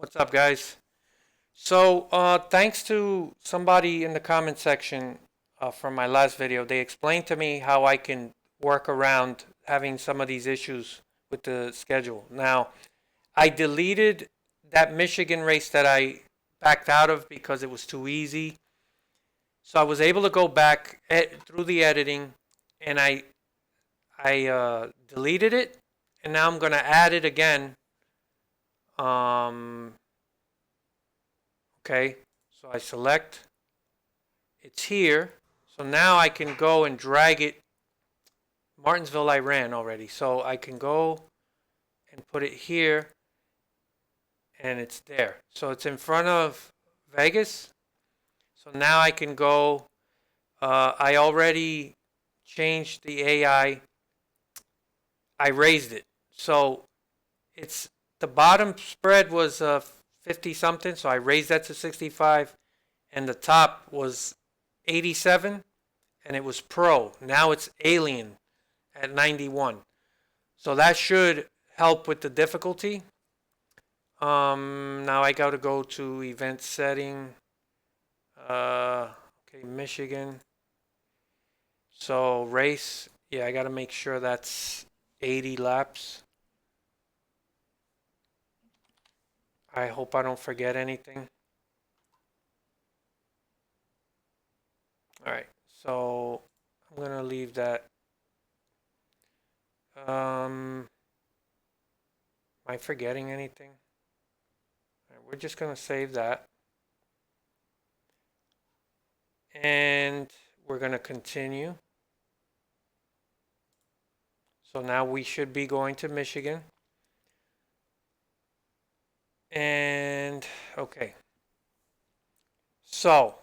What's up, guys? So, thanks to somebody in the comment section from my last video, they explained to me how I can work around having some of these issues with the schedule. Now, I deleted that Michigan race that I backed out of because it was too easy. So I was able to go back through the editing, and I deleted it, and now I'm gonna add it again. Um, Okay, so I select, it's here. So now I can go and drag it. Martinsville I ran already. So I can go and put it here and it's there. So it's in front of Vegas. So now I can go, I already changed the AI. I raised it. So it's, the bottom spread was 50 something. So I raised that to 65. And the top was 87 and it was pro. Now it's alien at 91. So that should help with the difficulty. Now I got to go to event setting. Okay, Michigan. So race, yeah, I got to make sure that's 80 laps. I hope I don't forget anything. All right, so I'm gonna leave that. Am I forgetting anything? All right, we're just gonna save that. And we're gonna continue. So now we should be going to Michigan. And okay. So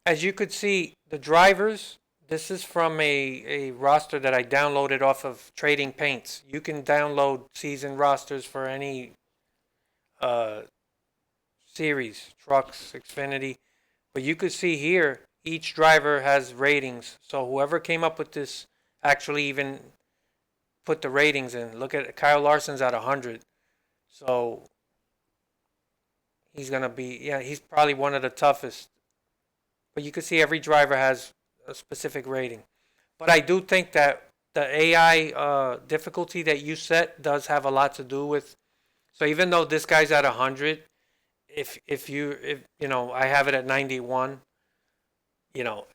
as you could see, the drivers, this is from a roster that I downloaded off of Trading Paints. You can download season rosters for any series, trucks, Xfinity. But you could see here, each driver has ratings. So whoever came up with this actually even put the ratings in. Look at Kyle Larson's at 100. So he's going to be, yeah, he's probably one of the toughest. But you can see every driver has a specific rating. But I do think that the AI difficulty that you set does have a lot to do with. So even though this guy's at 100, if you know, I have it at 91, you know,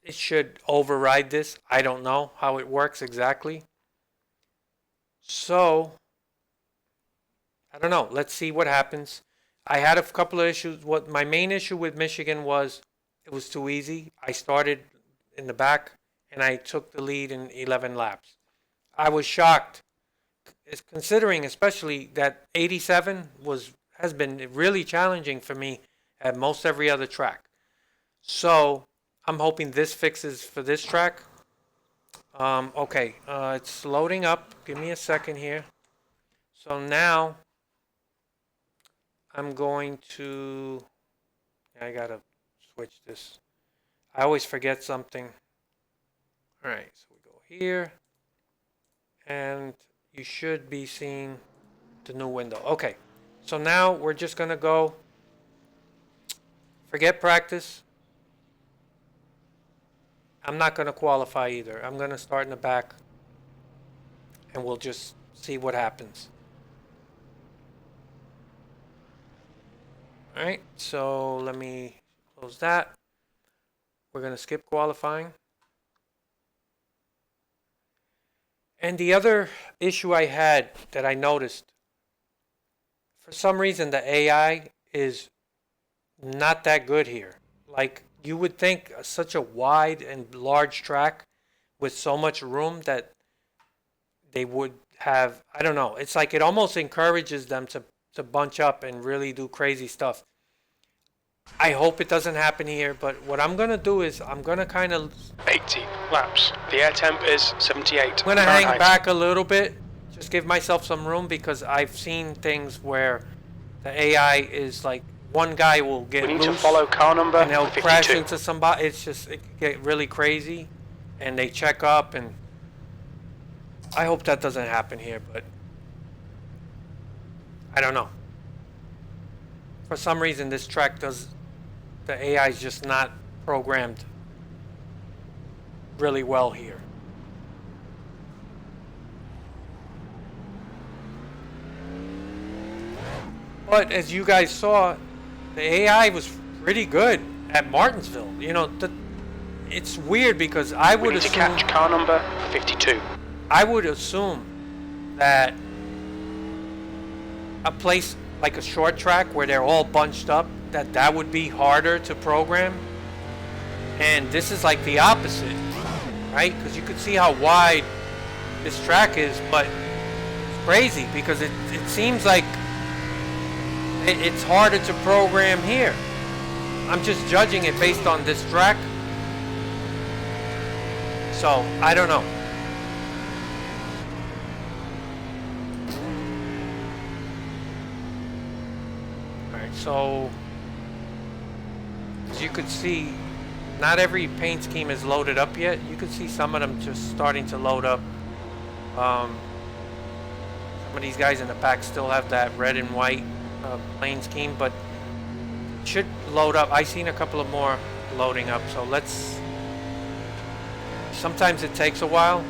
it should override this. I don't know how it works exactly. So I don't know. Let's see what happens. I had a couple of issues. What my main issue with Michigan was, it was too easy. I started in the back and I took the lead in 11 laps. I was shocked, considering especially that 87 has been really challenging for me at most every other track. So I'm hoping this fixes for this track. Okay, it's loading up. Give me a second here. So now I'm going to, I gotta switch this. I always forget something. All right, so we go here and you should be seeing the new window. Okay, so now we're just gonna go, forget practice. I'm not gonna qualify either. I'm gonna start in the back and we'll just see what happens. All right, so let me close that. We're going to skip qualifying. And the other issue I had that I noticed, for some reason the AI is not that good here. Like you would think such a wide and large track with so much room that they would have, I don't know. It's like it almost encourages them to bunch up and really do crazy stuff. I hope it doesn't happen here, but what I'm going to do is I'm going to kind of 80 laps. The air temp is 78. I'm going to hang back a little bit, just give myself some room, because I've seen things where the AI is like, one guy will get We need loose to follow car number and they'll 52. crash into somebody. It's just, it can get really crazy and they check up, and I hope that doesn't happen here, but I don't know. for some reason this track does, the AI is just not programmed really well here. But as you guys saw, the AI was pretty good at Martinsville. You know, it's weird because I would We need to assume, catch car number 52. I would assume that a place like a short track where they're all bunched up, that would be harder to program. And this is like the opposite, right? Because you could see how wide this track is, but it's crazy because it seems like it's harder to program here. I'm just judging it based on this track. So, I don't know. Alright, so as you could see, not every paint scheme is loaded up yet. You could see some of them just starting to load up. Some of these guys in the back still have that red and white plain scheme, but it should load up. I've seen a couple of more loading up, so let's... Sometimes it takes a while.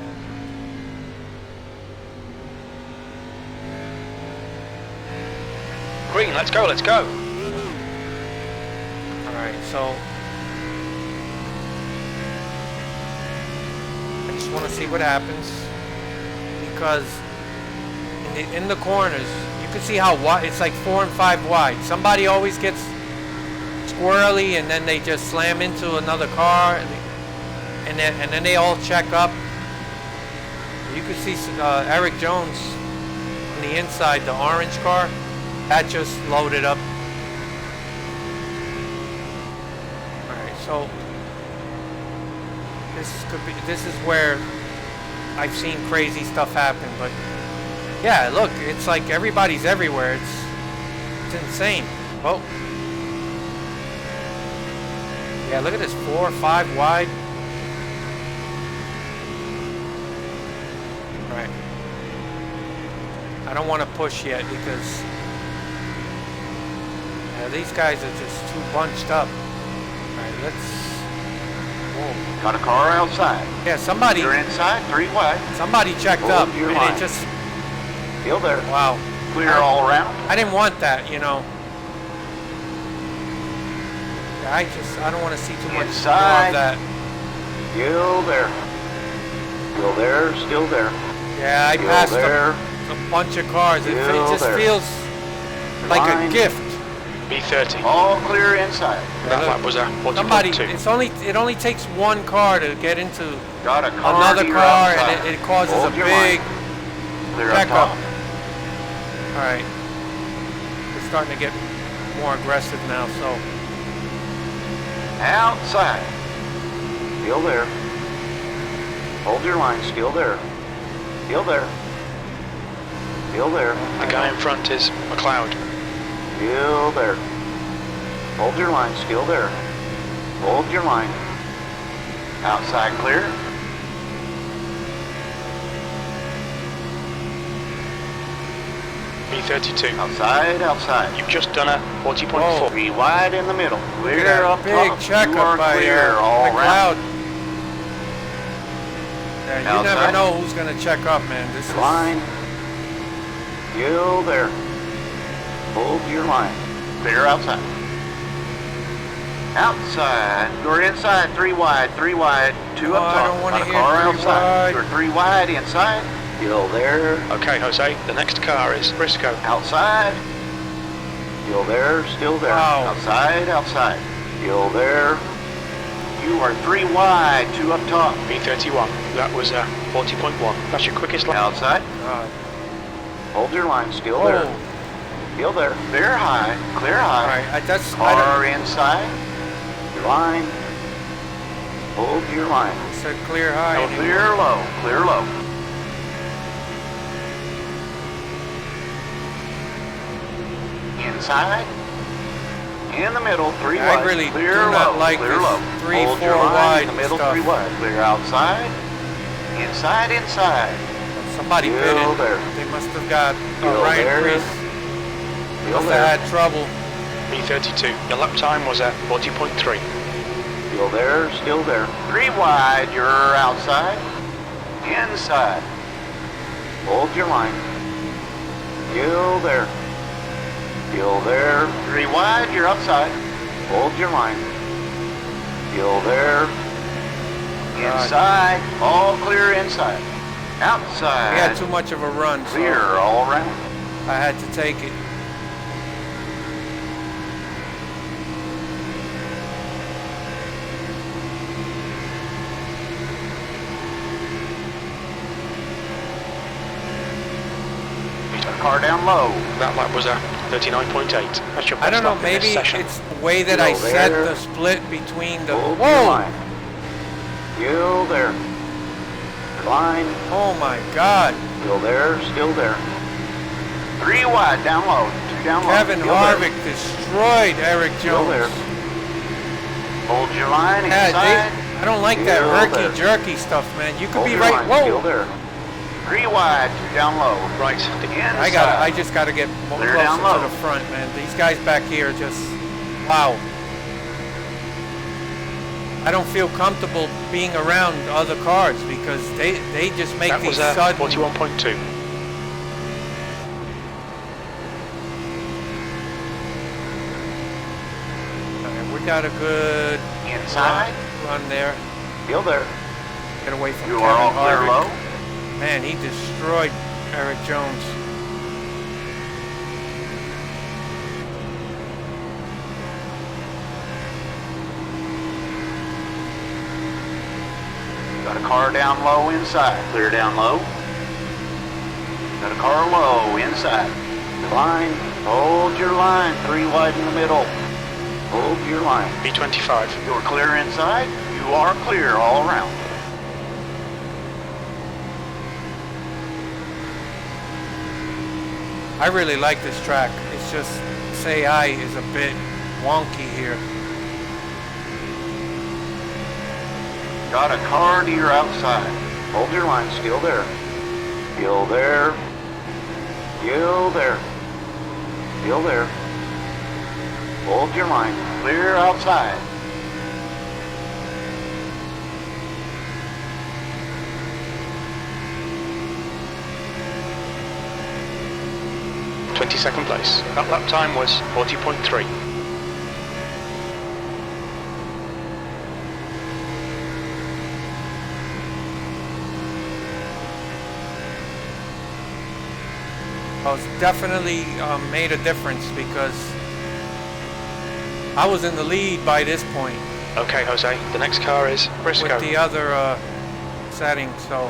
Green, let's go, let's go. Alright, so I just want to see what happens, because in the corners you can see how wide it's, like 4 and 5 wide. Somebody always gets squirrely and then they just slam into another car, and then they all check up. You can see Eric Jones on the inside, the orange car, that just loaded up. Alright, so this is where I've seen crazy stuff happen, but yeah, look, it's like everybody's everywhere. It's insane. Oh. Yeah, look at this, 4 or 5 wide. Alright. I don't want to push yet because these guys are just too bunched up. Alright, let's... Whoa. Got a car outside. Yeah, somebody... You're inside, 3 wide. Somebody checked up, your and line. it just... Still there. Wow. Clear all around. I didn't want that, you know. Yeah, I don't want to see too much more of Inside. that. Still there. Still there, still there. Yeah, I Still passed there. a bunch of cars. It Still just there. feels like Line. a gift. B30. All clear inside. That lap was a Somebody, 40.2. it only takes one car to get into Got a car another to your car, outside. and it causes Hold a your big line. Clear up checkup. top. All right, we're starting to get more aggressive now. So Outside. Still there. Hold your line. Still there. Still there. Still there. The guy in front is McLeod. Still there. Hold your line. Still there. Hold your line. Outside clear. B32. Outside, outside. You've just done a 40.4. 3 wide in the middle. Clear Yeah, up big top. checkup You are by clear all McLeod. around. Yeah, you never Outside. know who's gonna check up, man. This is Line. Still there. Hold your line. Clear outside. Outside. You're inside. 3 wide. 3 wide. 2 Oh, up I top. don't wanna Got a hear car 3 outside. wide. You're 3 wide inside. Still there. Okay, Jose, the next car is Briscoe. Outside. Still there. Still there. Wow. Outside. Outside. Still there. You are 3 wide. 2 up top. B31. That was a 40.1. That's your quickest lap. Outside. God. Hold your line. Still Oh, there. Still there. Clear high. Clear high. all right. I Car inside. Your line. Hold your line. said clear high. No, anymore. clear low. Clear low. Inside. In the middle. 3 I wide. really clear do not low. like clear this low. 3, Hold 4 your line wide in the middle. stuff. 3 wide. Clear outside. Inside. Inside. Somebody Still bit it. there. They must have got Still Ryan there. Priest. Still Must there. have had trouble. 3:32. Your lap time was at 40.3. Still there, still there. 3 wide, you're outside. Inside. Hold your line. Still there. Still there. 3 wide, you're outside. Hold your line. Still there. Inside. All clear inside. Outside. We had too much of a run, so Clear all around. I had to take it. Car down low. That lap was at 39.8. That's your best I don't know, lap in this maybe session. it's the way that I Still set there. the split between the... Hold your Whoa! line. Still there. Line. Oh my God. Still there, still there. 3 wide, down low. 2 down low. Kevin Still there. Harvick destroyed Eric Still Jones. there. Hold your line Yeah, inside. I don't like that Still there. herky-jerky stuff, man. You could Hold be your right... line, Still Whoa! there. 3 wide, 2 down low. Right. Inside. I just gotta get more Clear closer down low. to the front, man. These guys back here just... Wow. I don't feel comfortable being around other cars because they just make That these was at sudden... 41.2. We got a good Inside. run there. Still there. Get away from You Kevin are all clear Harvick. low. Man, he destroyed Eric Jones. Got a car down low inside. Clear down low. Got a car low inside. Line. Hold your line. 3 wide in the middle. Hold your line. B25. You're clear inside. You are clear all around. I really like this track. It's just SAI is a bit wonky here. Got a car to your outside. Hold your line. Still there. Still there. Still there. Still there. Hold your line. Clear outside. Second place. That lap time was 40.3. Well, it's definitely made a difference because I was in the lead by this point Okay, Jose. The next car is Briscoe. with the other setting, so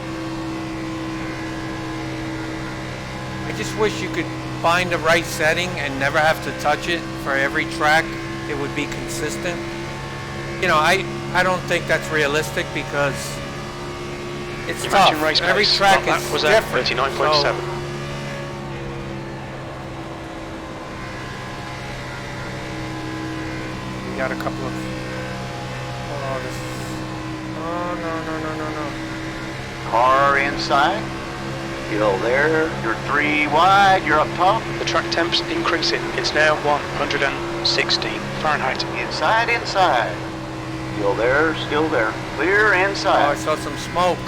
I just wish you could find the right setting and never have to touch it for every track. It would be consistent. You know, I don't think that's realistic because it's tough. Imagine race Every pace. track That is was at different. 39.7. So we got a couple of... Oh, this... Oh, no. Car inside. Still there. You're 3 wide. You're up top. The track temp's increasing. It's now 116 Fahrenheit. Inside, inside. Still there. Still there. Clear Oh, I inside. saw some smoke.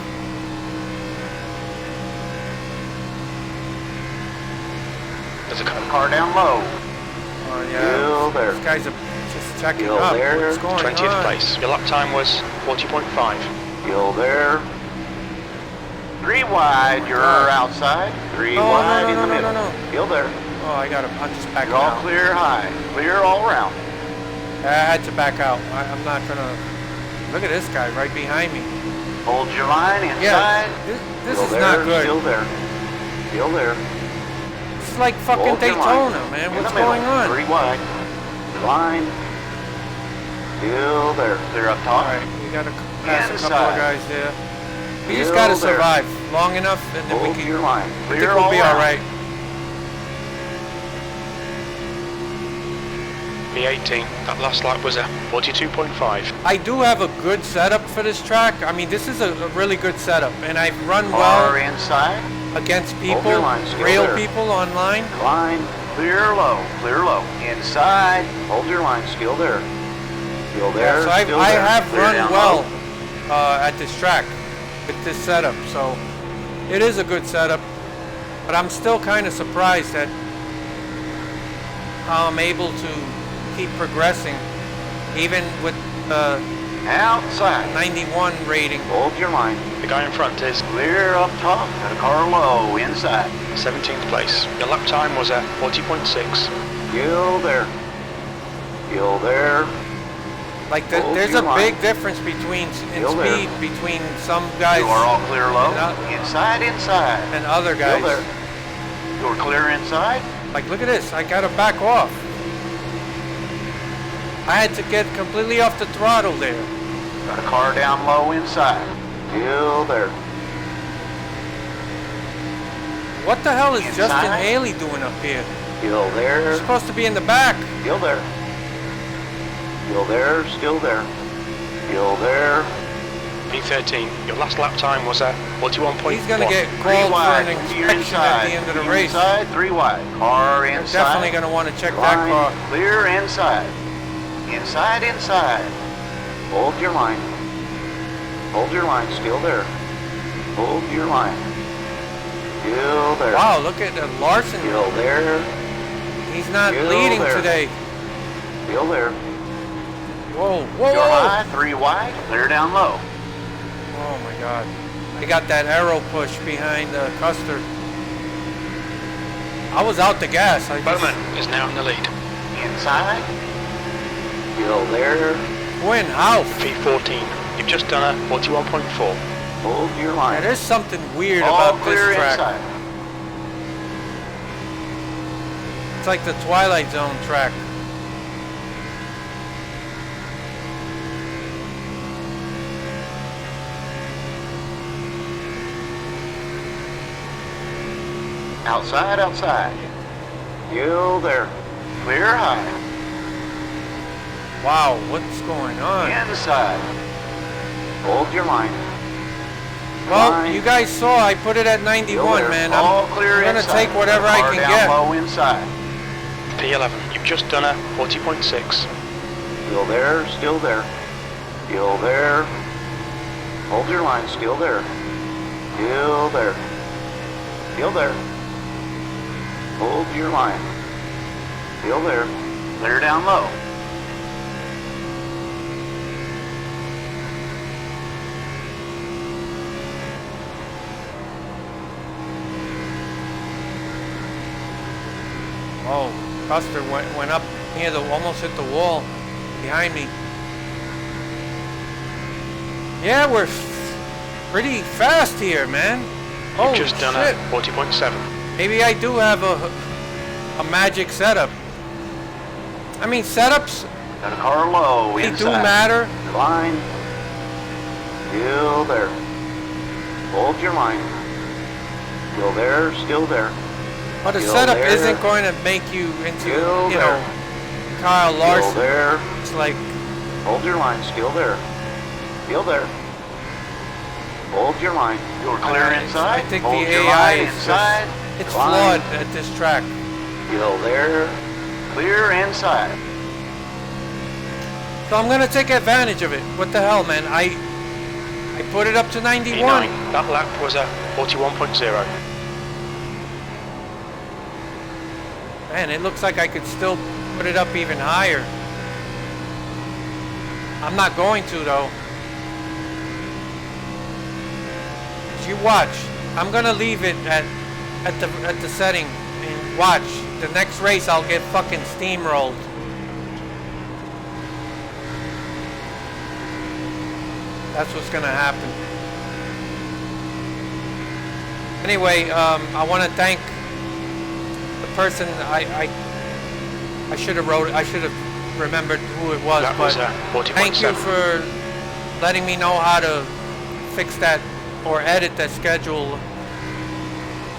There's a Got a car. car down low. Oh, yeah. Still there. These guys are just checking Still up. there. What's going 20th on? place. Your lap time was 40.5. Still there. 3 wide. You're outside. 3 Oh, wide no, in the no, middle. no. Still there. Oh, I gotta... I'm just backing You're all out. clear high. Clear all around. I had to back out. I'm not gonna... Look at this guy right behind me. Hold your line inside. Yeah, this Still is there. not good. Still there. Still there. This is like fucking Hold your Daytona, line. man. In What's the middle. going on? 3 wide. Line. Still there. Clear up top. Alright, we gotta pass a couple of Inside. guys there. We just Still gotta there. survive long enough and then Hold we your can... line. I Clear think we'll all be around. alright. B18. That last lap was at 42.5. I do have a good setup for this track. I mean, this is a really good setup. And I've run Car well inside. against Hold people, your line, still real there. people online. Line. Clear low, clear low. Inside, hold your line, still there. Still there, So I still there. have Clear run down well low. at this track with this setup, so it is a good setup. But I'm still kind of surprised at how I'm able to keep progressing, even with Outside, 91 rating. hold your line. The guy in front is Clear up top, got a car low, inside. 17th place. Your lap time was at 40.6. Still there. Still there. Like Hold there's your a line. big difference between in Still there. speed between some guys You are all clear low. And Inside, inside. and other Still guys. there. You're clear inside. Like, look at this. I gotta back off. I had to get completely off the throttle there. Got a car down low inside. Still there. What the hell is Justin Inside. Haley doing up here? Still there. He's supposed to be in the back. Still there. Still there. Still there. Still there. P13. Your last lap time was at 41.1. He's gonna get Three called for wide. an You're inspection at inside. the end of the You're race. Inside, 3 wide. Car They're inside. definitely gonna want to check that Line car. clear inside. Inside, inside. Hold your line. Hold your line. Still there. Hold your line. Still there. Wow, look at Larson. Still there. He's not Still leading there. today. Still there. Whoa, whoa, You're whoa. high, 3 wide. Clear down low. Oh my God. I got that arrow push behind Custer. I was out the gas. Bowman is now in the lead. Inside. Still there. Quinn, how? P14. You've just done a 41.4. Hold your line. There's something weird All about clear this track. inside. It's like the Twilight Zone track. Outside, outside. Still there. Clear high. Wow, what's going on? Inside. Hold your line. Well, Line. you guys saw I put it at 91, Still there. man. All clear I'm gonna inside. take whatever I Car can down get. low inside. P11. You've just done a 40.6. Still there. Still there. Still there. Hold your line. Still there. Still there. Still there. Hold your line. Still there. Clear down low. Oh, Custer went up near almost hit the wall behind me. Yeah, we're pretty fast here, man. You've Oh just done shit. a 40.7. Maybe I do have a magic setup. I mean, setups, Got a car low they inside. do matter. Line. Still there. Hold your line. Still there. Still there. But a Still setup there. isn't going to make you into, Still you know, there. Kyle Still Larson. there. It's like, Hold your line. Still there. Still there. Hold your line. You're clear inside. I think Hold the your AI line is inside. just, it's Line. flawed at this track. Still there. Clear inside. So I'm going to take advantage of it. What the hell, man? I put it up to 91. P9. That lap was a 41.0. Man, it looks like I could still put it up even higher. I'm not going to, though. You watch. I'm gonna leave it at the setting and watch. The next race I'll get fucking steamrolled. That's what's gonna happen. Anyway, I want to thank the person I should have wrote. I should have remembered who it was. That but was a 40.7. thank you for letting me know how to fix that or edit that schedule.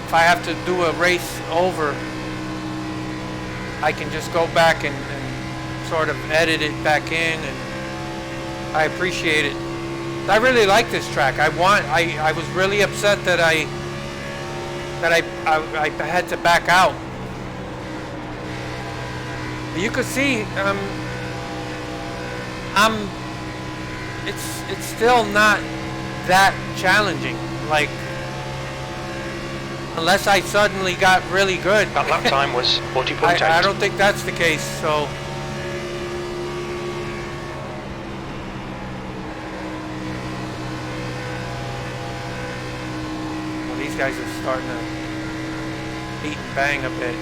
If I have to do a race over, I can just go back and sort of edit it back in, and I appreciate it. I really like this track. I was really upset that I had to back out. You could see, it's still not that challenging. Like, unless I suddenly got really good. That lap time was 40.8. I don't think that's the case. So. These guys are starting to beat and bang a bit.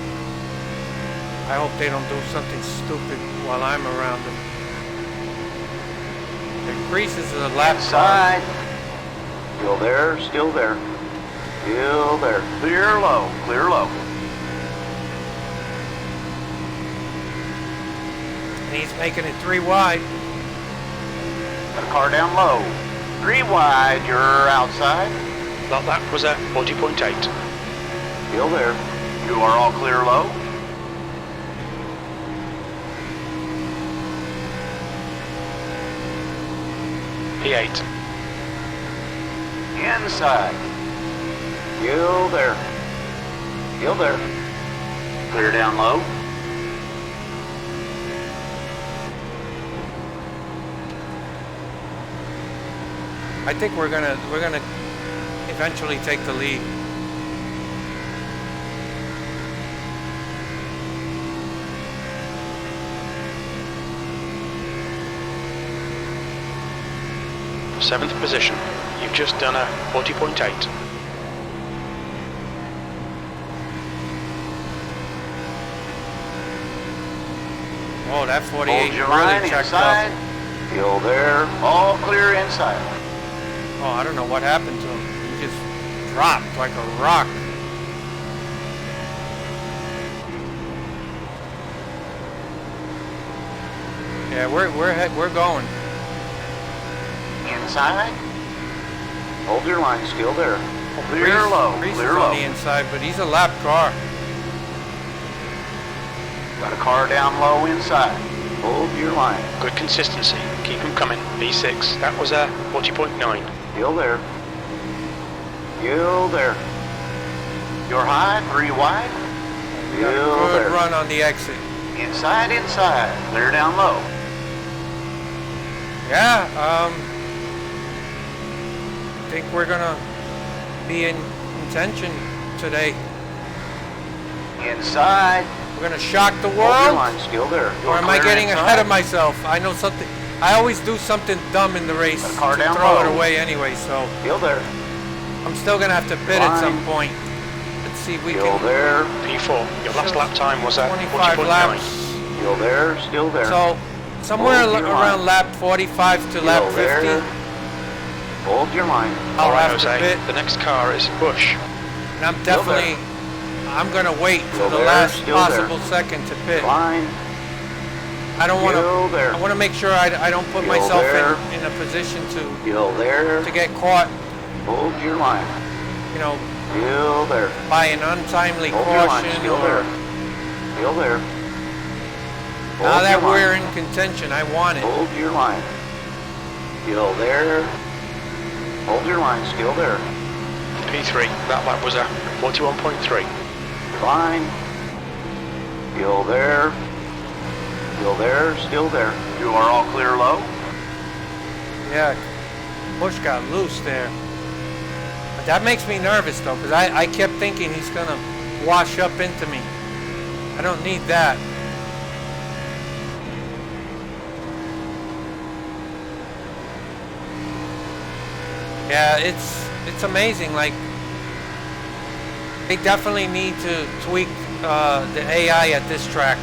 I hope they don't do something stupid while I'm around them. Their creases are the lap Inside. Still there, still there. Still there. Clear low, clear low. And he's making it 3 wide. Got a car down low. 3 wide, you're outside. That lap was at 40.8. Still there. You are all clear low. P8. Inside. Still there. Still there. Clear down low. I think we're gonna eventually take the lead. Seventh position. You've just done a 40.8. Oh, that 48 Hold your really line checked inside. up. Still there. All clear inside. Oh, I don't know what happened to him. He just dropped like a rock. Yeah, we're going. Inside. Hold your line. Still there. Clear Reese- low. Reese Clear is low. on the inside, but he's a lap car. Got a car down low inside. Hold your line. Good consistency. Keep them coming. V6. That was a 40.9. Still there. Still there. You're high. 3 wide. Still Good there. run on the exit. Inside, inside. Clear down low. Yeah, I think we're gonna be in contention today. Inside. We're gonna shock the Hold your world. line. Still there. Or am I getting ahead of myself? I know something. I always do something dumb in the race Got a to car down throw it low. away anyway. So Still there. I'm still gonna have to pit at some Line. point. Let's see if we Still can. there. P4. Your last lap time was at 25 40.9. laps. Still there. Still there. So somewhere Hold your around line. lap 45 to lap Still there. 50, Hold your line. I'll Alright, have to Jose. pit. The next car is Bush. And I'm Still there. definitely. I'm gonna wait Still till the there, last still there. possible second to pit. Line. I don't want Still to. there. I want to make sure I don't put Still myself there. in a position Still there. to get caught, Hold your line. you know, Still there. by an untimely Hold your line. caution Still or. there. Still there. Now Hold that your we're line. in contention, I want it. Hold your line. Still there. Hold your line. Still there. P3. That lap was at 41.3. Line. Still there. Still there. Still there. You are all clear low. Yeah, Bush got loose there. But that makes me nervous though, because I kept thinking he's gonna wash up into me. I don't need that. Yeah, it's amazing. Like, they definitely need to tweak the AI at this track.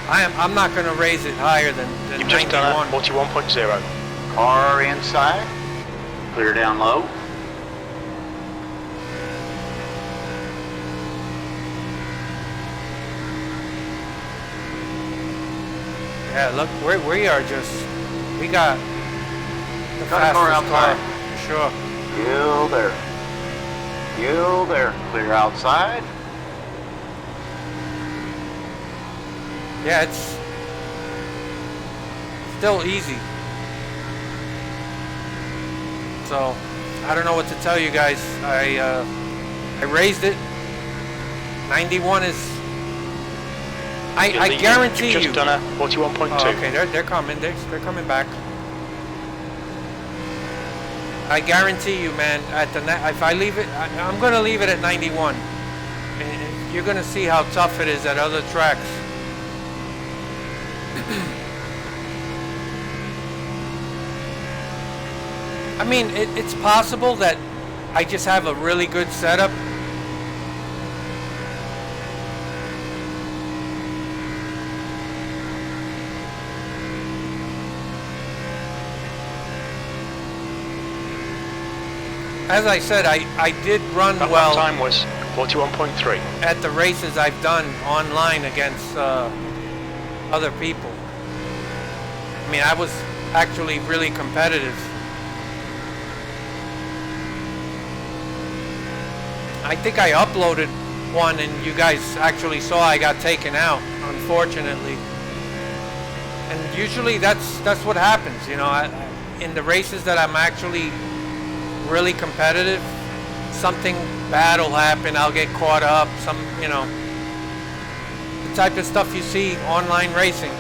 I'm not going to raise it higher than You've just done 91. a 41.0. Car inside. Clear down low. Yeah, look, we are just, we got the Got a car fastest car, outside. for sure. Still there. Still there. Clear outside. Yeah, it's still easy. So, I don't know what to tell you guys. I raised it. 91 is I guarantee You've you. just done a 41.2. Oh, okay, they're coming. They're coming back. I guarantee you, man. If I leave it, I'm gonna leave it at 91, and you're gonna see how tough it is at other tracks. I mean, it's possible that I just have a really good setup. As I said, I did run That well lap time was 41.3. at the races I've done online against other people. I mean, I was actually really competitive. I think I uploaded one and you guys actually saw I got taken out, unfortunately. And usually that's what happens, you know. In the races that I'm actually really competitive, something bad will happen. I'll get caught up. You know, the type of stuff you see online racing.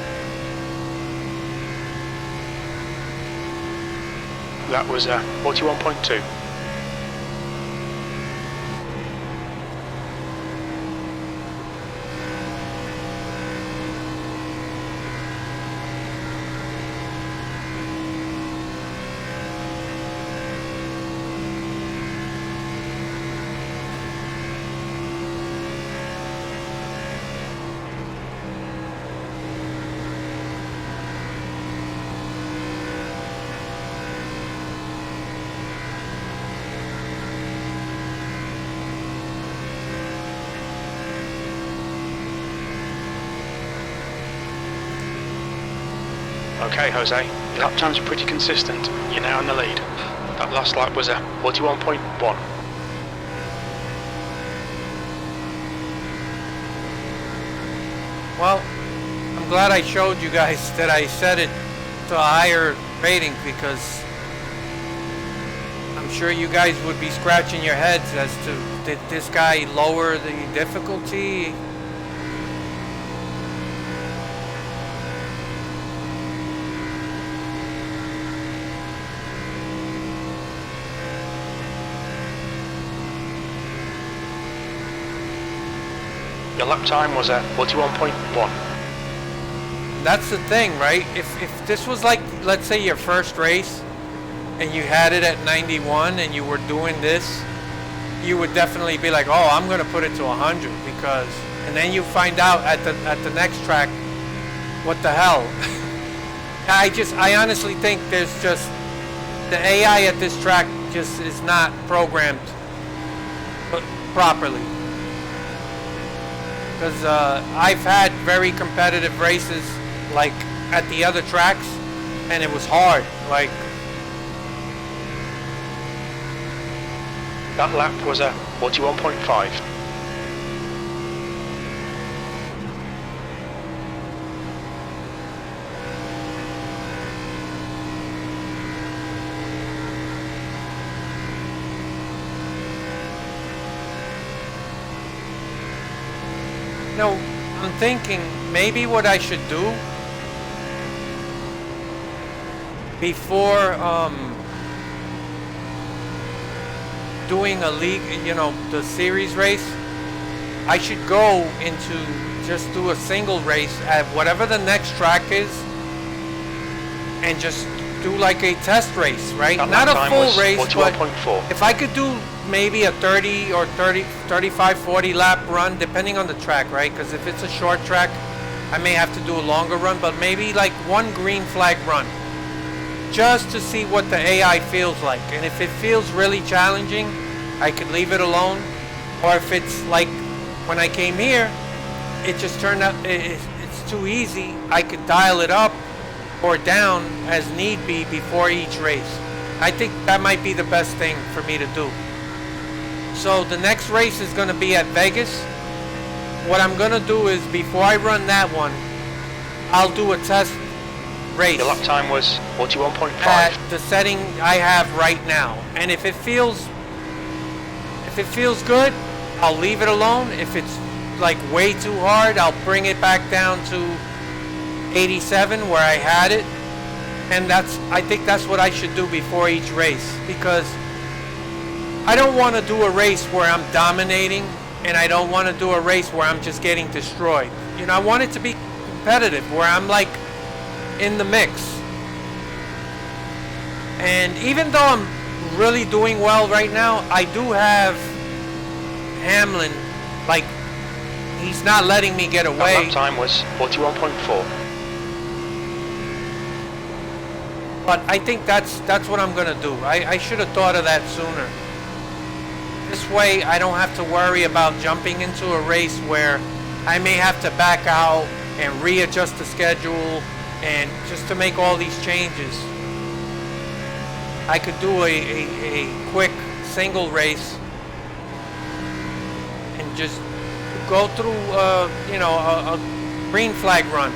That was 41.2. Okay, Jose, your lap times are pretty consistent. You're now in the lead. That last lap was a 41.1. Well, I'm glad I showed you guys that I set it to a higher rating, because I'm sure you guys would be scratching your heads as to, did this guy lower the difficulty? Your lap time was a 41.1. That's the thing, right? If this was like, let's say your first race and you had it at 91 and you were doing this, you would definitely be like, oh, I'm gonna put it to 100, because, and then you find out at the next track, what the hell? I honestly think there's just, the AI at this track just is not programmed properly. Because I've had very competitive races like at the other tracks, and it was hard. Like, that lap was a 41.5. no, I'm thinking maybe what I should do before doing a league, you know, the series race, I should go into just do a single race at whatever the next track is, and just do like a test race, right? That Not a time full was race, but 41.4. if I could do maybe a 30 or 35, 40 lap run, depending on the track, right? Because if it's a short track, I may have to do a longer run, but maybe like one green flag run, just to see what the AI feels like. And if it feels really challenging, I could leave it alone. Or if it's like when I came here, it just turned out it's too easy, I could dial it up or down as need be before each race. I think that might be the best thing for me to do. So the next race is going to be at Vegas. What I'm going to do is, before I run that one, I'll do a test race. Your lap time was 41.5. At the setting I have right now. And if it feels good, I'll leave it alone. If it's like way too hard, I'll bring it back down to 87 where I had it. And I think that's what I should do before each race, because I don't want to do a race where I'm dominating, and I don't want to do a race where I'm just getting destroyed. You know, I want it to be competitive, where I'm like in the mix. And even though I'm really doing well right now, I do have Hamlin, like, he's not letting me get away. That lap time was 41.4. But I think that's what I'm gonna do. I should have thought of that sooner. This way I don't have to worry about jumping into a race where I may have to back out and readjust the schedule and just to make all these changes. I could do a quick single race and just go through you know, a green flag run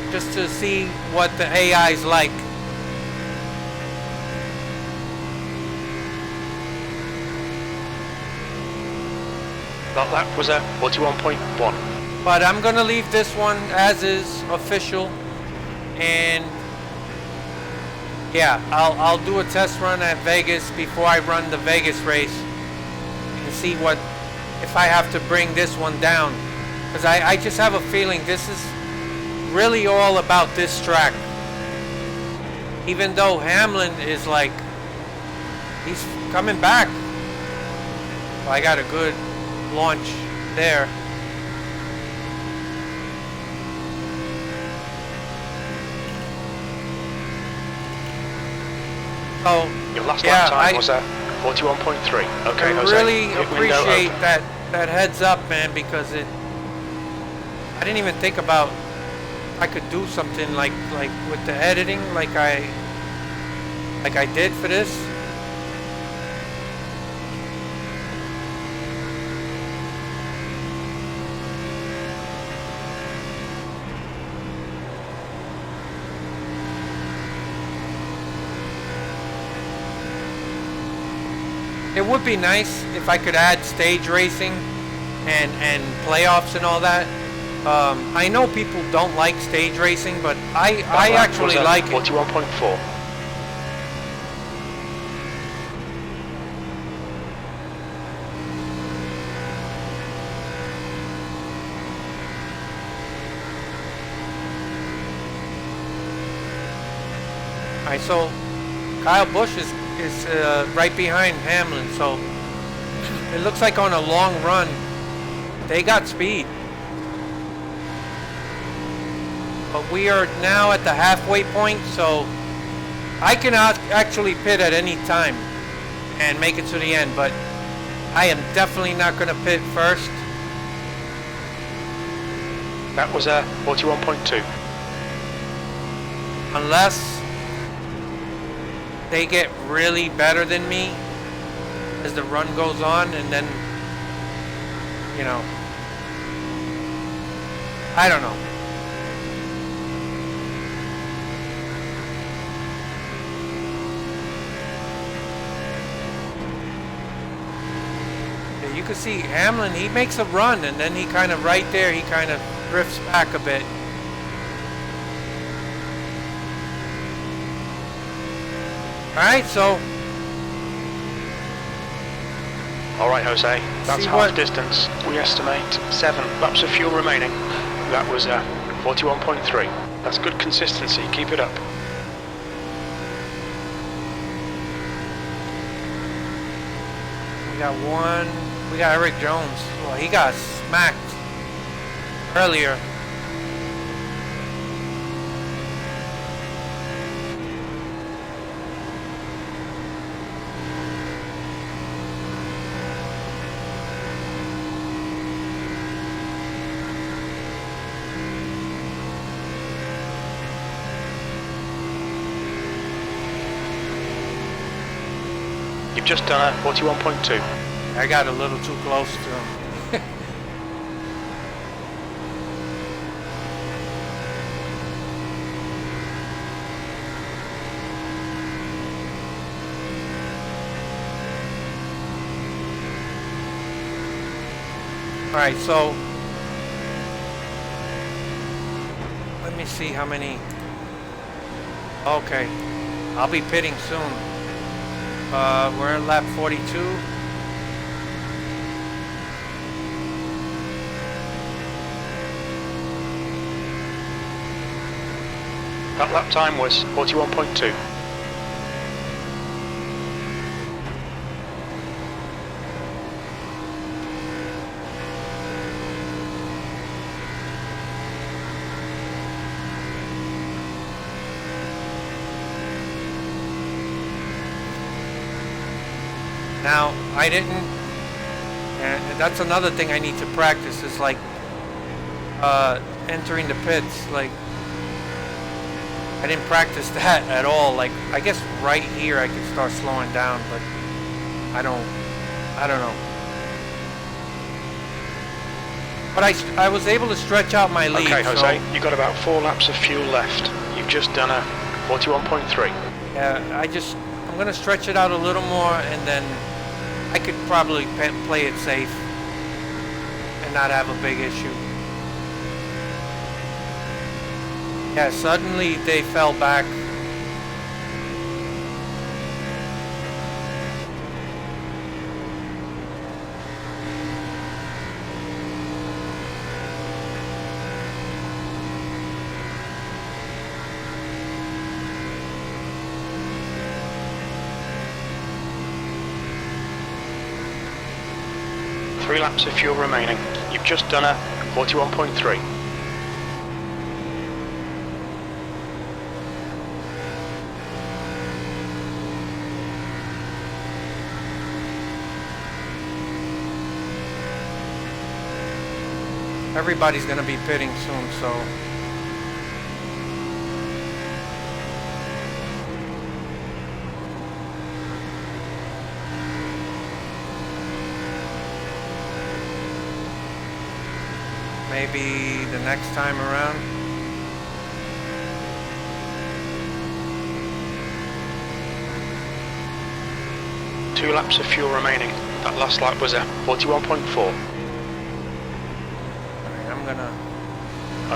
just to see what the AI is like. That lap was at 41.1. But I'm gonna leave this one as is, official, and yeah, I'll do a test run at Vegas before I run the Vegas race and see what, if I have to bring this one down, because I just have a feeling this is really all about this track. Even though Hamlin is like, he's coming back. Well, I got a good launch there. Oh, Your last yeah, lap time was at 41.3. Okay, I Jose. really Hit window appreciate open. that heads up, man, because I didn't even think about I could do something like with the editing like I did for this. It would be nice if I could add stage racing and playoffs and all that. I know people don't like stage racing, but I actually like it. 41.4. Alright, so Kyle Busch is right behind Hamlin, so it looks like on a long run they got speed. But we are now at the halfway point, so I can actually pit at any time and make it to the end, but I am definitely not going to pit first. That was 41.2. Unless they get really better than me as the run goes on, and then, you know, I don't know. Yeah, you can see Hamlin, he makes a run, and then he kind of right there, he kind of drifts back a bit. Alright, so Alright, Jose, that's See half what- distance. We estimate 7 laps of fuel remaining. That was 41.3. That's good consistency. Keep it up. we got Eric Jones. Well, he got smacked earlier. You've just done 41.2. I got a little too close to him. Alright, so me see how many. Okay, I'll be pitting soon. We're at lap 42. That lap time was 41.2. Now, I didn't, and that's another thing I need to practice is like entering the pits. Like, I didn't practice that at all. Like, I guess right here I can start slowing down, but I don't know. But I was able to stretch out my lead. Okay, Jose, so, you've got about 4 laps of fuel left. You've just done a 41.3. yeah, I'm gonna stretch it out a little more, and then I could probably play it safe and not have a big issue. Yeah, suddenly they fell back. Three laps of fuel remaining. You've just done a 41.3. Everybody's gonna be pitting soon, so maybe the next time around. Two laps of fuel remaining. That last lap was a 41.4. I'm gonna.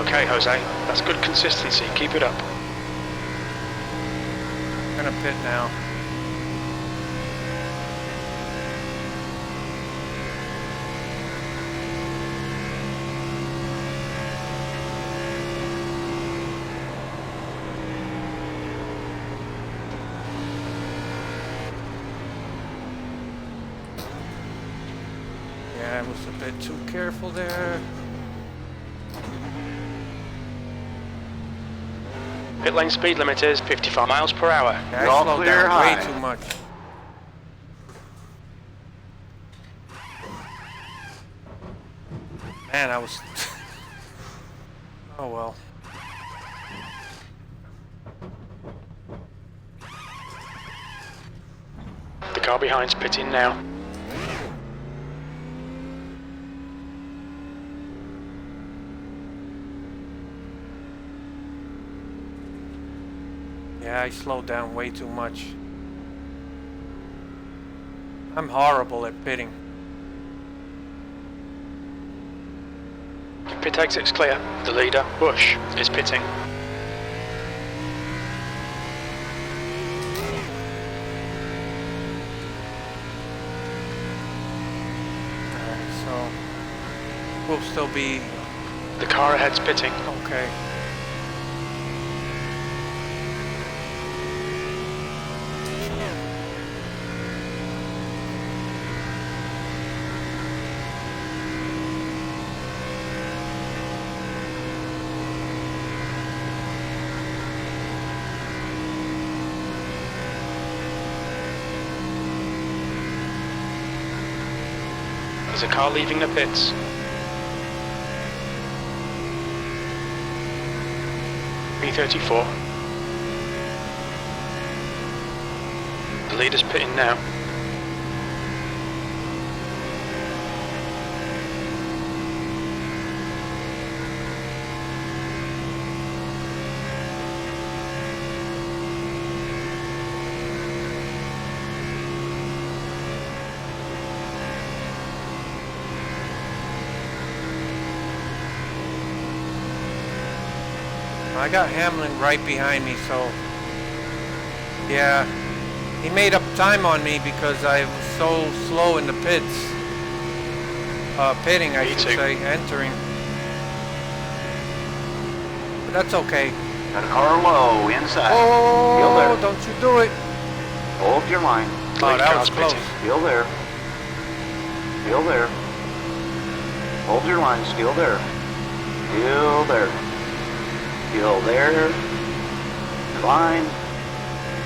Okay, Jose, that's good consistency. Keep it up. I'm gonna pit now. Yeah, I was a bit too careful there. Pit lane speed limit is 55 miles per hour. Yeah, You're I all slowed clear down high. way too much. Man, I was. Oh well. The car behind's pitting now. Yeah, I slowed down way too much. I'm horrible at pitting. Pit exit's clear. The leader, Bush, is pitting. Alright, so we'll still be The car ahead's pitting. okay. There's a car leaving the pits. B34. The leader's pitting now. I got Hamlin right behind me, so yeah, he made up time on me because I was so slow in the pits. Pitting, I should say, entering. But that's okay. Got a car low inside. Oh, Still there. don't you do it. Hold your line. Oh, that was close. Still there. Still there. Hold your line. Still there. Still there. Still there. Line.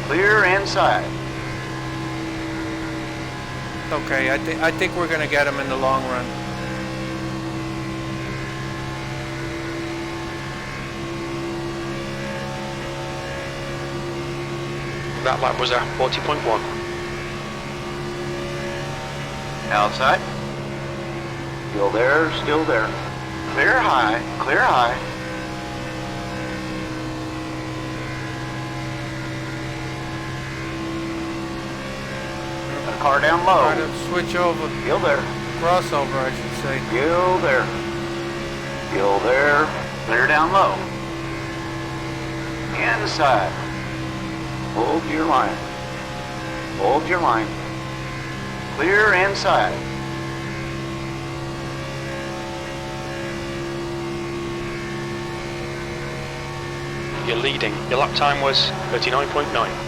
Clear inside. Okay, I think we're gonna get him in the long run. That lap was a 40.1. Outside. Still there. Still there. Clear high. Clear high. Got a car down low. Try to switch over. Still there. Crossover, I should say. Still there. Still there. Clear down low. Inside. Hold your line. Hold your line. Clear inside. You're leading. Your lap time was 39.9.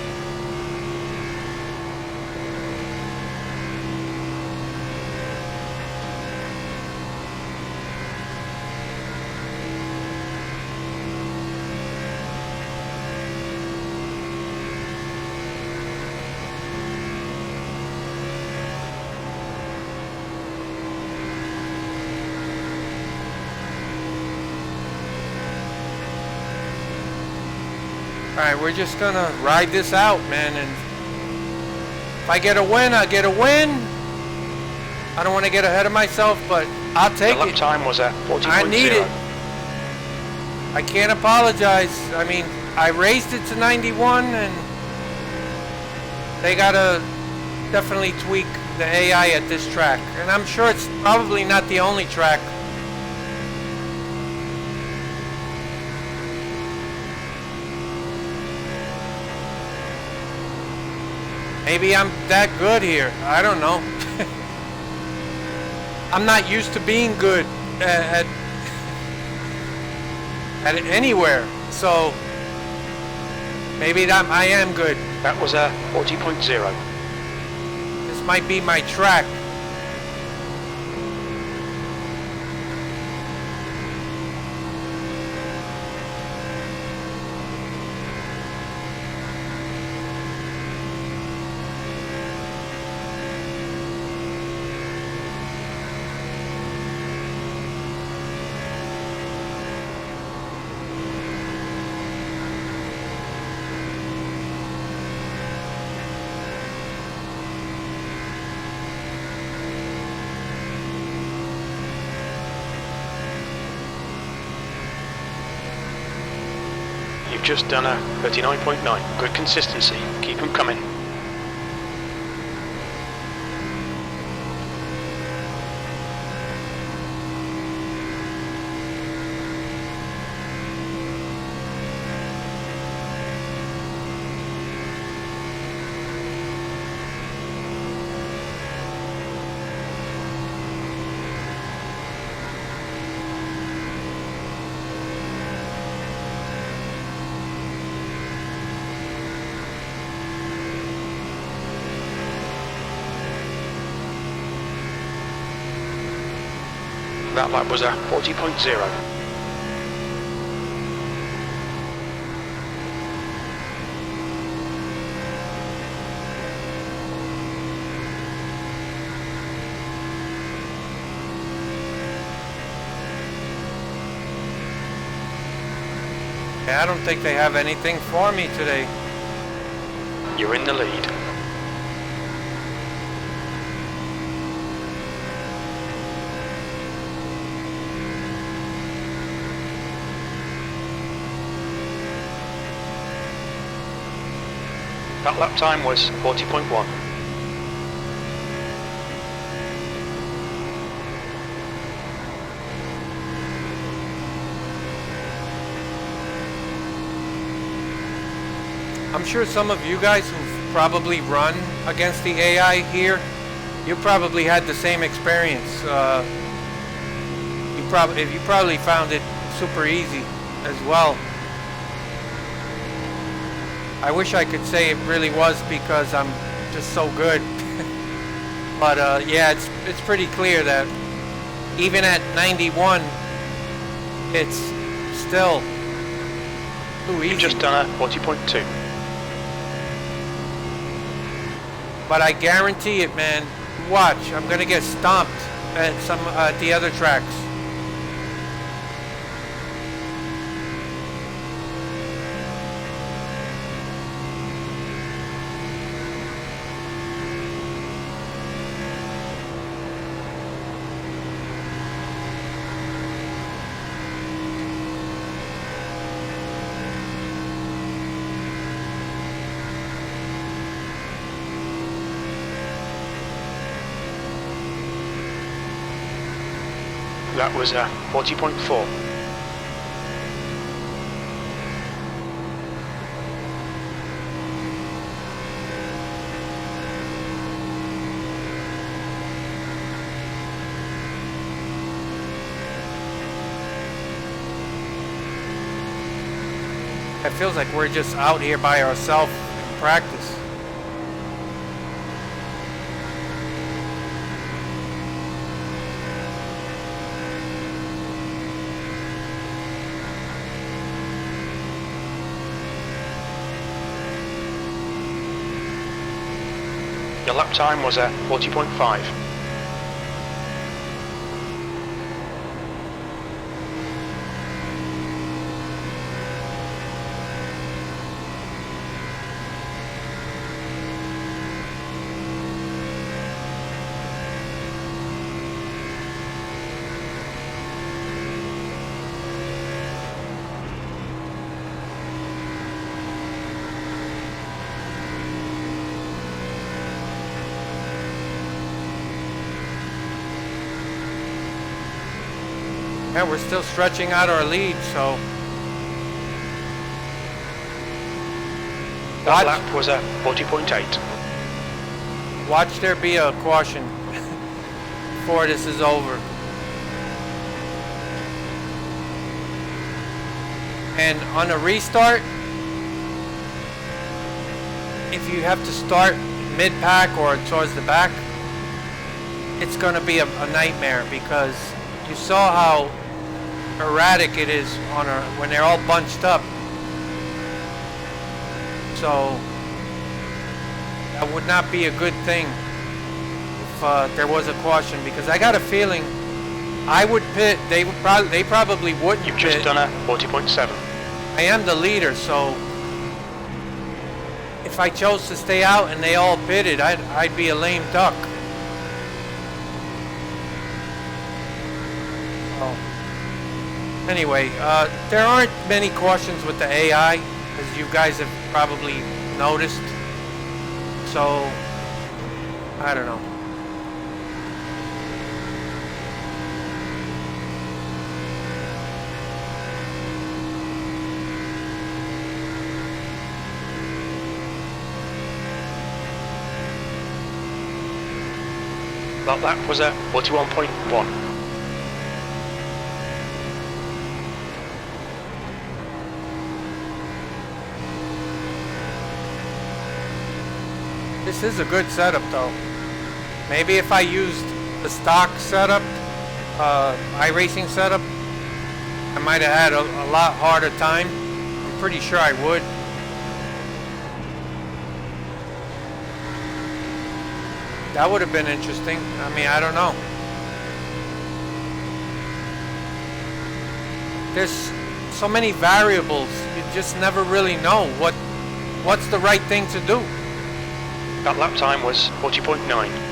Alright, we're just gonna ride this out, man, and if I get a win, I get a win. I don't want to get ahead of myself, but I'll take Your lap it. time was at 40.0. I need it. I can't apologize. I mean, I raised it to 91, and they gotta definitely tweak the AI at this track. And I'm sure it's probably not the only track. Maybe I'm that good here. I don't know. I'm not used to being good at anywhere. So maybe that I am good. That was a 40.0. This might be my track. You've just done a 39.9. Good consistency. Keep them coming. That lap was a 40.0. I don't think they have anything for me today. You're in the lead. That lap time was 40.1. I'm sure some of you guys who've probably run against the AI here, you probably had the same experience. You probably found it super easy as well. I wish I could say it really was because I'm just so good. But yeah, it's pretty clear that even at 91, it's still too easy. You've just done a 40.2. But I guarantee it, man. Watch, I'm gonna get stomped at the other tracks. That was a 40.4. It feels like we're just out here by ourselves in practice. Your lap time was a 40.5. Yeah, we're still stretching out our lead, so That lap was a 40.8. watch there be a caution before this is over. And on a restart, if you have to start mid-pack or towards the back, it's going to be a nightmare because you saw how erratic it is when they're all bunched up. So that would not be a good thing if there was a caution, because I got a feeling I would pit. They probably wouldn't. You've just pit. done a 40.7. I am the leader, so if I chose to stay out and they all pitted, I'd be a lame duck. Oh. Anyway, there aren't many cautions with the AI, as you guys have probably noticed. So, I don't know. That lap was a 41.1. This is a good setup though. Maybe if I used the stock setup, iRacing setup, I might have had a lot harder time. I'm pretty sure I would. That would have been interesting. I mean, I don't know. There's so many variables. You just never really know what's the right thing to do. That lap time was 40.9.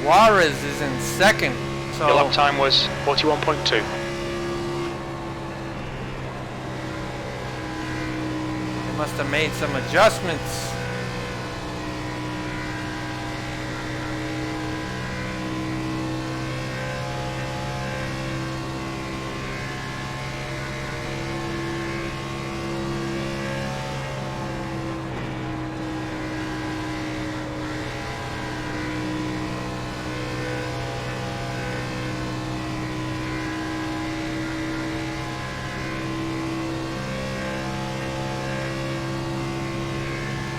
Suarez is in second. So Your lap time was 41.2. they must have made some adjustments.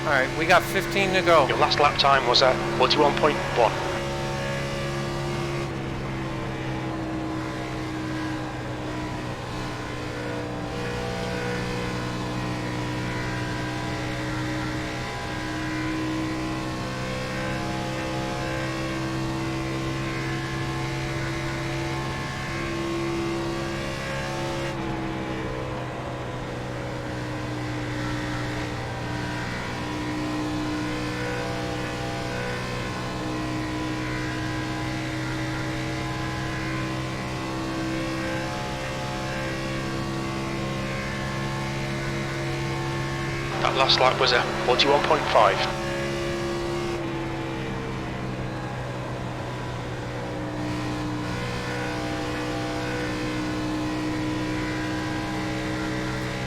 All right, we got 15 to go. Your last lap time was at 41.1. That last lap was at 41.5.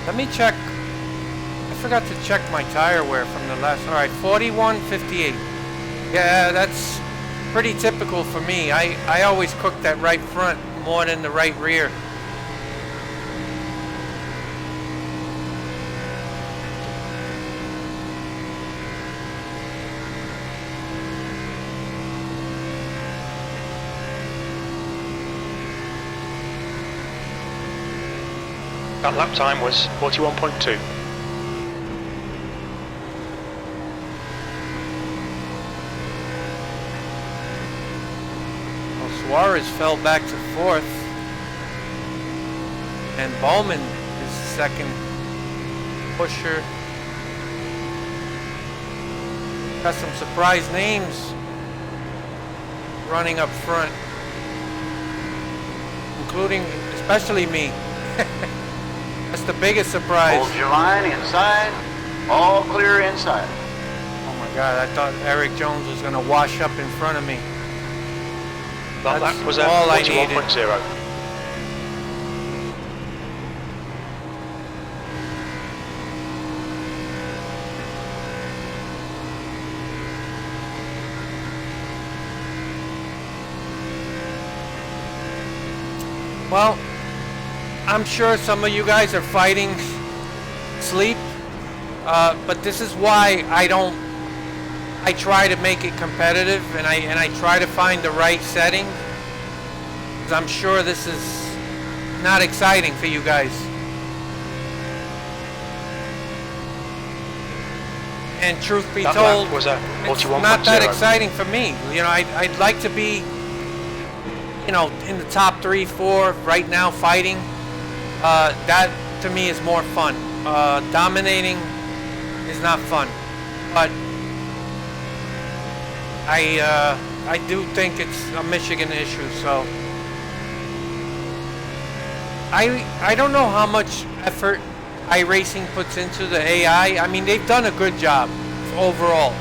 Let me check. I forgot to check my tire wear from the last. All right, 41.58. Yeah, that's pretty typical for me. I always cook that right front more than the right rear. That lap time was 41.2. Well, Suarez fell back to fourth, and Bowman is second. Pusher. Got some surprise names running up front, including especially me. That's the biggest surprise. Hold your line inside. All clear inside. Oh my God, I thought Eric Jones was going to wash up in front of me. That That's lap was at all I needed. 41.0. Well, I'm sure some of you guys are fighting sleep, but this is why I try to make it competitive, and I try to find the right settings, because I'm sure this is not exciting for you guys. And truth be That told, lap was at it's 41.0. not that exciting for me. You know, I'd like to be, you know, in the top 3, 4 right now fighting. That to me is more fun. Dominating is not fun, but I do think it's a Michigan issue. So I don't know how much effort iRacing puts into the AI. I mean, they've done a good job overall,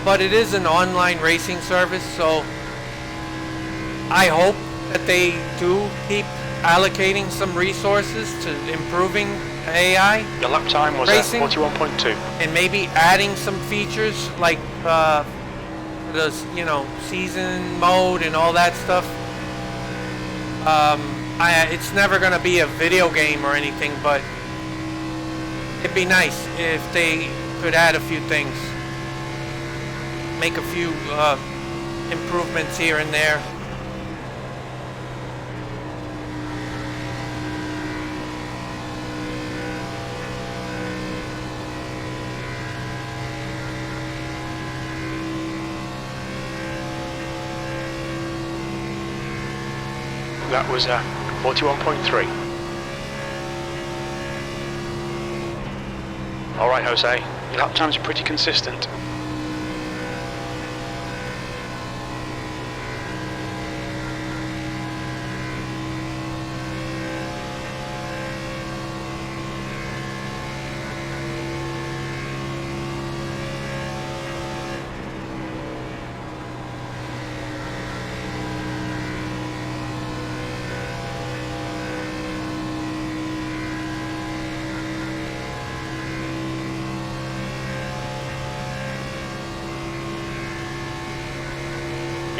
but it is an online racing service, so I hope that they do keep allocating some resources to improving AI Your lap time was racing, at 41.2. and maybe adding some features like the season mode and all that stuff. It's never going to be a video game or anything, but it'd be nice if they could add a few things, make a few improvements here and there. That was 41.3. All right, Jose. Your lap times are pretty consistent.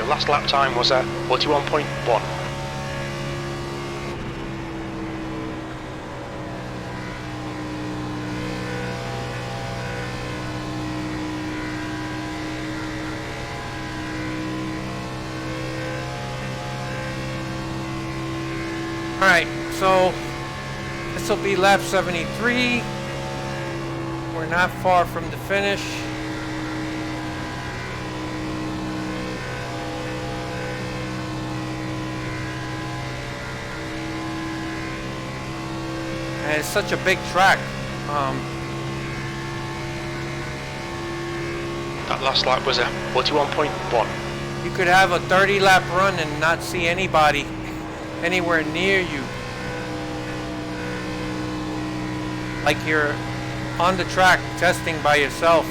Your last lap time was 41.1. Alright, so this will be lap 73. We're not far from the finish. And it's such a big track. That last lap was 41.1. You could have a 30 lap run and not see anybody anywhere near you. Like you're on the track testing by yourself.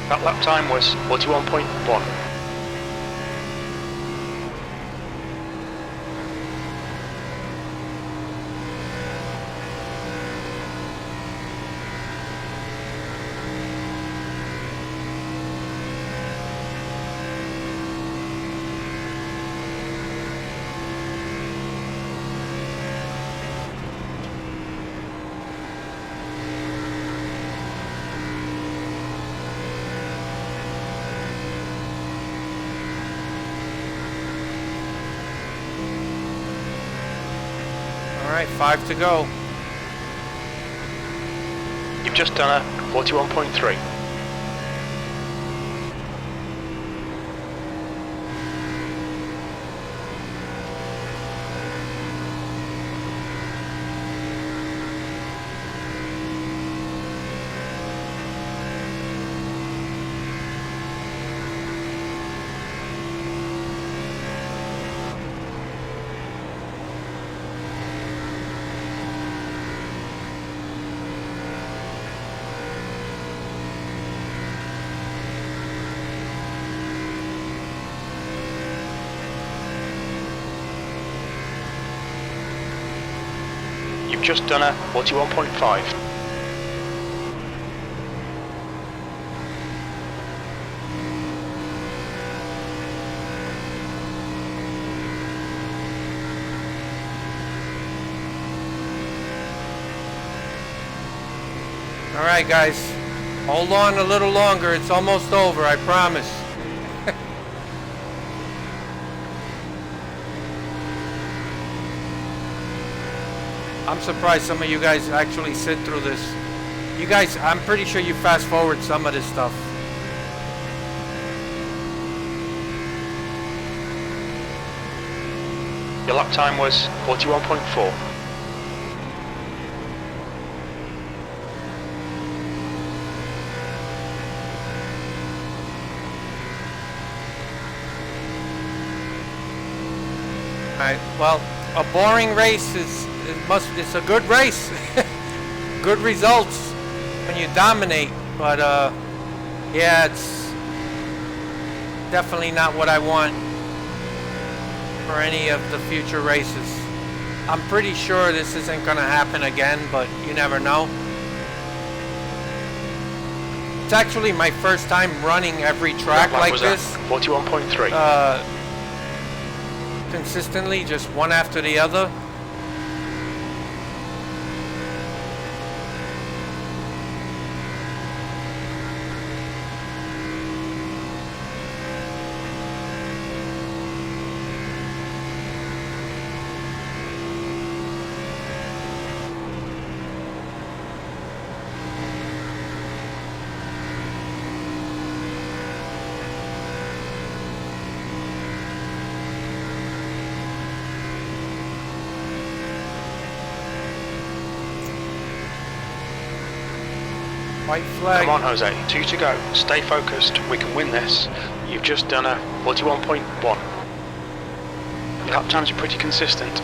That lap time was 41.1. Alright, 5 to go. You've just done a 41.3. You've just done a 41.5. Alright guys, hold on a little longer, it's almost over, I promise. I'm surprised some of you guys actually sit through this. You guys, I'm pretty sure you fast forward some of this stuff. Your lap time was 41.4. Alright, well, a boring race it's a good race. Good results when you dominate, but yeah, it's definitely not what I want for any of the future races. I'm pretty sure this isn't gonna happen again, but you never know. It's actually my first time running every track like this. 41.3. Consistently, just one after the other. White flag. Come on, Jose. 2 to go. Stay focused. We can win this. You've just done a 41.1. Your lap times are pretty consistent.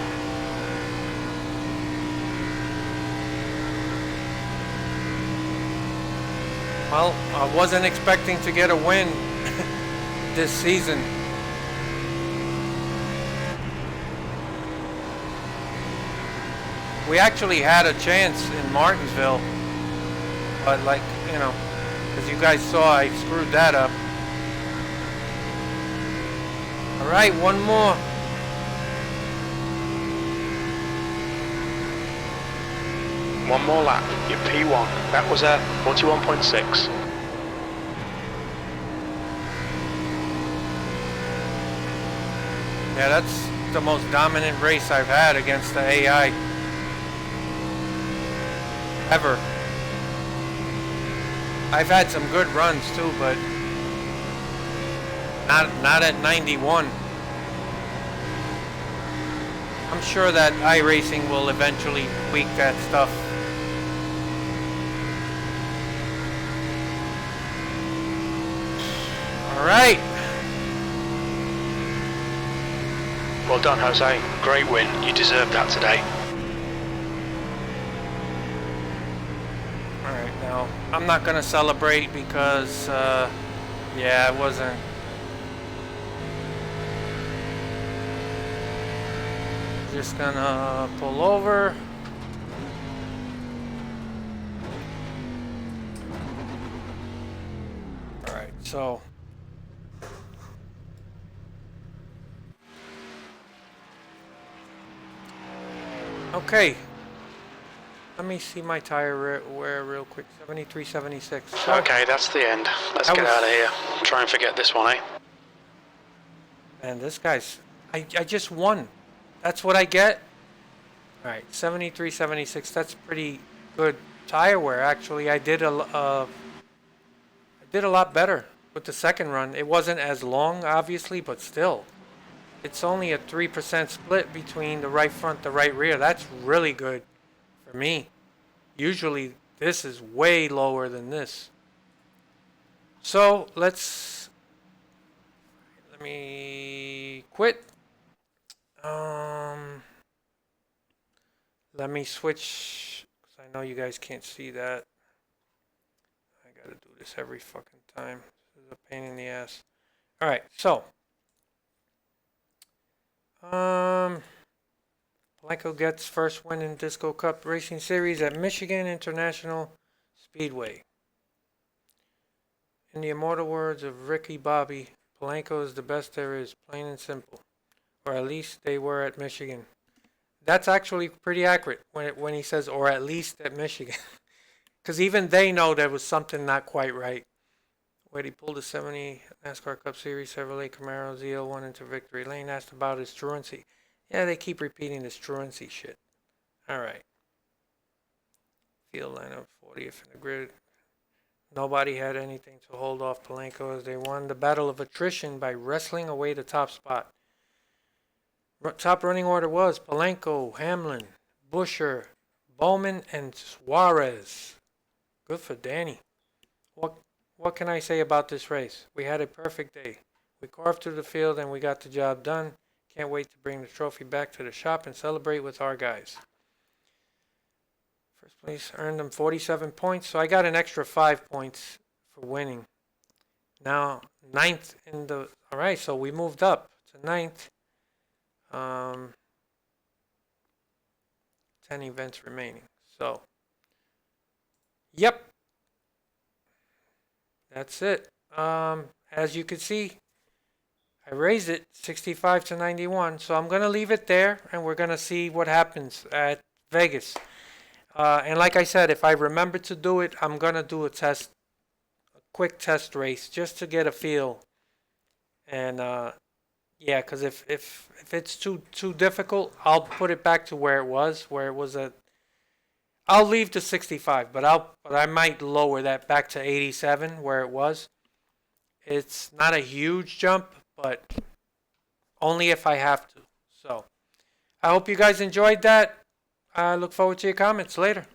Well, I wasn't expecting to get a win this season. We actually had a chance in Martinsville, but like, you know, as you guys saw, I screwed that up. All right, one more. One more lap, your P1. That was a 41.6. Yeah, that's the most dominant race I've had against the AI ever. I've had some good runs too, but not at 91. I'm sure that iRacing will eventually tweak that stuff. All right. Well done, Jose. Great win. You deserved that today. All right, now I'm not gonna celebrate because, yeah, it wasn't. Just gonna pull over. All right, so. Okay. Let me see my tire wear real quick. 73.76. So, Okay, that's the end. Let's get out of here. Try and forget this one, eh? man, this guy's. I just won. That's what I get. All right, 73.76. That's pretty good tire wear. Actually, I did a lot better with the second run. It wasn't as long, obviously, but still, it's only a 3% split between the right front, the right rear. That's really good for me. Usually, this is way lower than this. So let me quit. Let me switch, because I know you guys can't see that. I gotta do this every fucking time. This is a pain in the ass. Alright, so. Blanco gets first win in Disco Cup Racing Series at Michigan International Speedway. In the immortal words of Ricky Bobby, Polanco is the best there is, plain and simple. Or at least they were at Michigan. That's actually pretty accurate when he says, or at least at Michigan. Because even they know there was something not quite right. When he pulled the 70 NASCAR Cup Series Chevrolet Camaro ZL1 into victory lane, asked about his truancy. Yeah, they keep repeating this truancy shit. Alright. Field lineup 40th in the grid. Nobody had anything to hold off Polanco as they won the battle of attrition by wrestling away the top spot. Top running order was Polanco, Hamlin, Buescher, Bowman, and Suarez. Good for Danny. What can I say about this race? We had a perfect day. We carved through the field and we got the job done. Can't wait to bring the trophy back to the shop and celebrate with our guys. First place earned them 47 points, so I got an extra 5 points for winning. Now, ninth in the... Alright, so we moved up to ninth. 10 events remaining. So, yep. That's it. As you can see, I raised it 65 to 91. So I'm going to leave it there and we're going to see what happens at Vegas. And like I said, if I remember to do it, I'm going to do a quick test race just to get a feel. And yeah, because if it's too difficult, I'll put it back to where it was at. I'll leave to 65, but I might lower that back to 87 where it was. It's not a huge jump, but only if I have to. So, I hope you guys enjoyed that. I look forward to your comments later.